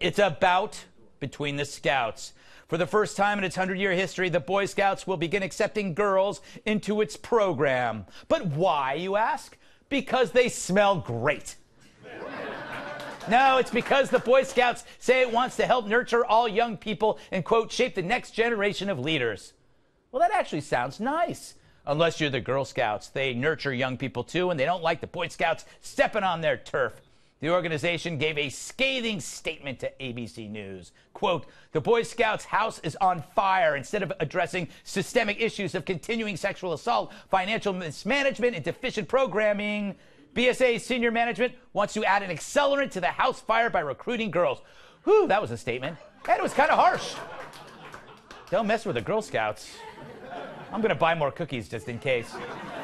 It's a bout between the Scouts. For the first time in its 100-year history, the Boy Scouts will begin accepting girls into its program. But why, you ask? Because they smell great. No, it's because the Boy Scouts say it wants to help nurture all young people and, quote, shape the next generation of leaders. Well, that actually sounds nice. Unless you're the Girl Scouts. They nurture young people, too, and they don't like the Boy Scouts stepping on their turf. The organization gave a scathing statement to ABC News. Quote, the Boy Scouts house is on fire. Instead of addressing systemic issues of continuing sexual assault, financial mismanagement, and deficient programming, BSA senior management wants to add an accelerant to the house fire by recruiting girls. Whew, that was a statement. And it was kind of harsh. Don't mess with the Girl Scouts. I'm going to buy more cookies just in case.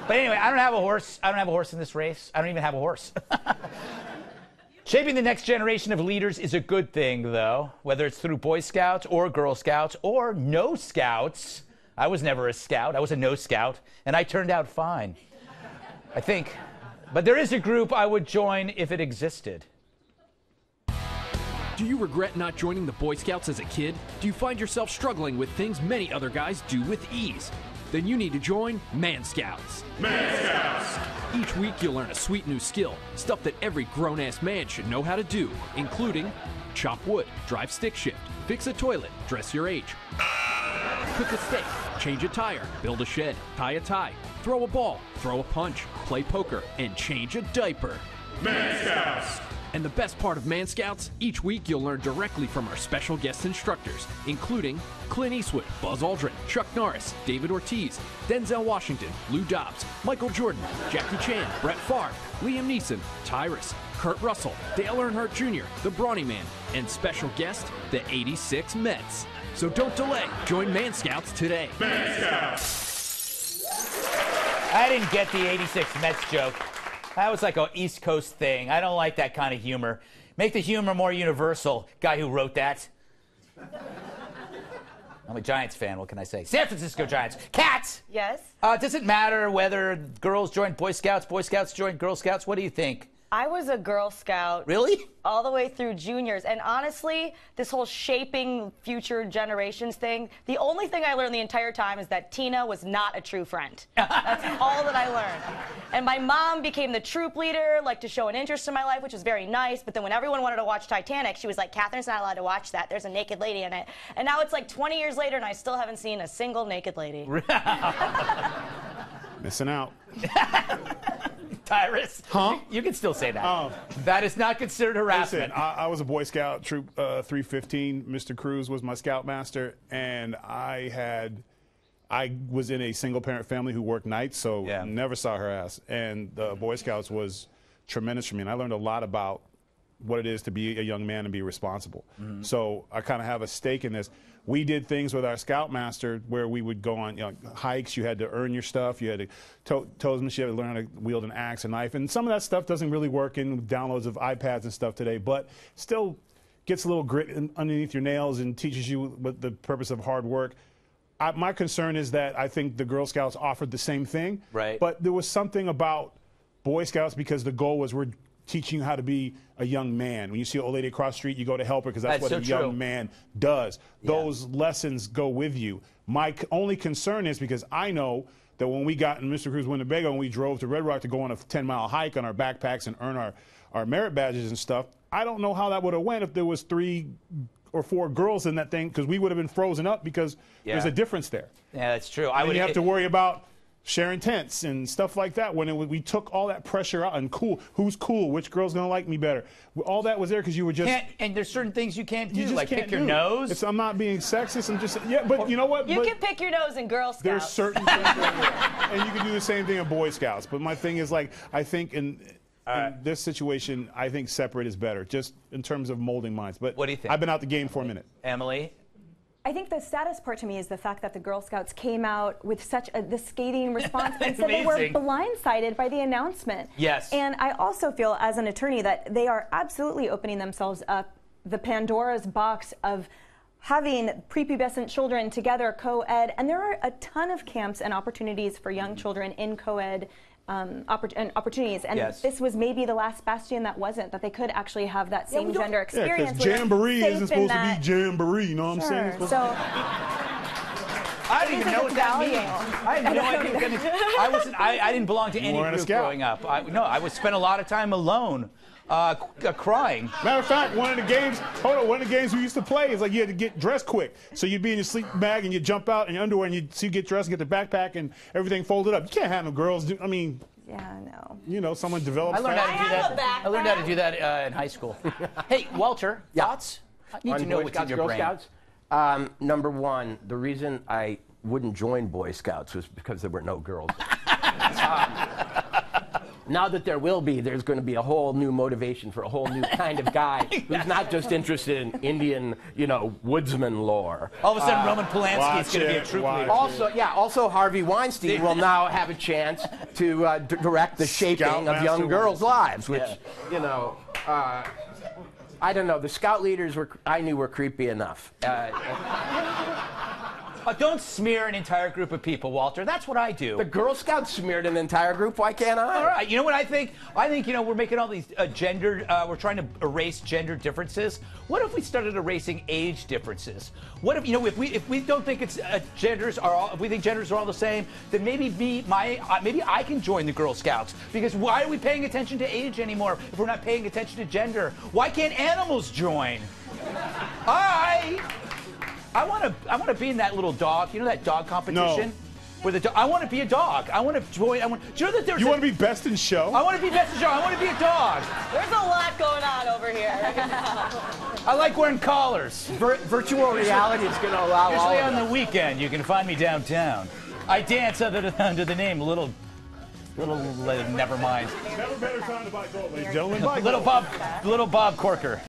But anyway, I don't have a horse. I don't have a horse in this race. I don't even have a horse. Shaping the next generation of leaders is a good thing, though, whether it's through Boy Scouts or Girl Scouts or no Scouts. I was never a Scout. I was a no Scout, and I turned out fine, I think. But there is a group I would join if it existed. Do you regret not joining the Boy Scouts as a kid? Do you find yourself struggling with things many other guys do with ease? Then you need to join Man Scouts. Man Scouts! Each week you'll learn a sweet new skill, stuff that every grown-ass man should know how to do, including chop wood, drive stick shift, fix a toilet, dress your age, cook a steak, change a tire, build a shed, tie a tie, throw a ball, throw a punch, play poker, and change a diaper. Man Scouts! And the best part of Man Scouts, each week you'll learn directly from our special guest instructors, including Clint Eastwood, Buzz Aldrin, Chuck Norris, David Ortiz, Denzel Washington, Lou Dobbs, Michael Jordan, Jackie Chan, Brett Favre, Liam Neeson, Tyrus, Kurt Russell, Dale Earnhardt Jr., the Brawny Man, and special guest, the 86 Mets. So don't delay. Join Man Scouts today. Man Scouts! I didn't get the 86 Mets joke. That was like an East Coast thing. I don't like that kind of humor. Make the humor more universal, guy who wrote that. I'm a Giants fan, what can I say? San Francisco Giants. Cats! Yes? Does it matter whether girls join Boy Scouts join Girl Scouts? What do you think? I was a Girl Scout. Really? All the way through juniors. And honestly, this whole shaping future generations thing, the only thing I learned the entire time is that Tina was not a true friend. That's all that I learned. And my mom became the troop leader, like to show an interest in my life, which was very nice. But then when everyone wanted to watch Titanic, she was like, Catherine's not allowed to watch that. There's a naked lady in it. And now it's like 20 years later, and I still haven't seen a single naked lady. Missing out. Tyrus? Huh? You can still say that. That is not considered harassment. Listen, I was a Boy Scout, Troop 315. Mr. Cruz was my Scoutmaster, and I was in a single-parent family who worked nights, so never saw her ass. And the Boy Scouts was tremendous for me, and I learned a lot about what it is to be a young man and be responsible. Mm-hmm. So I kind of have a stake in this. We did things with our Scoutmaster where we would go on hikes. You had to earn your stuff. You had to toesmanship. You had to learn how to wield an axe, a knife. And some of that stuff doesn't really work in downloads of iPads and stuff today, but still gets a little grit underneath your nails and teaches you what the purpose of hard work. My concern is that I think the Girl Scouts offered the same thing. Right. But there was something about Boy Scouts because the goal was we're teaching you how to be a young man. When you see an old lady across the street, you go to help her because that's what a young man does. Those lessons go with you. My only concern is because I know that when we got in Mr. Cruz Winnebago and we drove to Red Rock to go on a 10-mile hike on our backpacks and earn our merit badges and stuff, I don't know how that would have went if there was 3 or 4 girls in that thing, because we would have been frozen up because there's a difference there. Yeah, that's true. And you have to worry about sharing tents and stuff like that. When we took all that pressure out and who's cool, which girl's gonna like me better, all that was there because you were just and there's certain things you can't do, like can't pick your nose. I'm not being sexist. I'm just but you know what? You can pick your nose in Girl Scouts. There's certain things and you can do the same thing in Boy Scouts. But my thing is, like, I think in this situation, I think separate is better, just in terms of molding minds. But what do you think? I've been out the game for a minute. Emily? I think the saddest part to me is the fact that the Girl Scouts came out with such the scathing response and said they were blindsided by the announcement. Yes. And I also feel, as an attorney, that they are absolutely opening themselves up the Pandora's box of having prepubescent children together co-ed. And there are a ton of camps and opportunities for young children in co-ed opportunities, and Yes. this was maybe the last bastion that wasn't, that they could actually have that same gender Yeah, experience. because jamboree isn't supposed to be jamboree, you know what I'm saying? It's supposed So I didn't even know what that means. valuable. I had no idea. I didn't belong to any weren't a group scout. growing up. I would spend a lot of time alone, crying. Matter of fact, one of the games we used to play is like you had to get dressed quick. So you'd be in your sleep bag and you'd jump out in your underwear and you'd get dressed and get the backpack and everything folded up. You can't have no girls do, I mean, yeah, no. you know, someone develops I learned fast. how to do that. I learned how to do that in high school. Hey, Walter, thoughts? I need to know Boy what's Scouts, in your Girl brain. Scouts? Number one, the reason I wouldn't join Boy Scouts was because there were no girls. Now that there will be, there's going to be a whole new motivation for a whole new kind of guy who's not just interested in Indian, woodsman lore. All of a sudden, Roman Polanski is going to be a troop leader. Also Harvey Weinstein will now have a chance to direct the shaping of young girls' lives, which, I don't know. The scout leaders I knew were creepy enough. Don't smear an entire group of people, Walter. That's what I do. The Girl Scouts smeared an entire group. Why can't I? All right. You know what I think? I think, we're making all these we're trying to erase gender differences. What if we started erasing age differences? What if, if we don't think it's if we think genders are all the same, then maybe maybe I can join the Girl Scouts. Because why are we paying attention to age anymore if we're not paying attention to gender? Why can't animals join? I want to be in that little dog. You know that dog competition? No. Where I want to be a dog. I want to join. Do you know that there's? You want to be best in show? I want to be best in show. I want to be a dog. There's a lot going on over here. I like wearing collars. Virtual reality is going to allow all Usually of on that. the weekend, you can find me downtown. I dance under the name Little. Never mind. Never better time to buy gold, ladies and gentlemen. Little Bob Corker.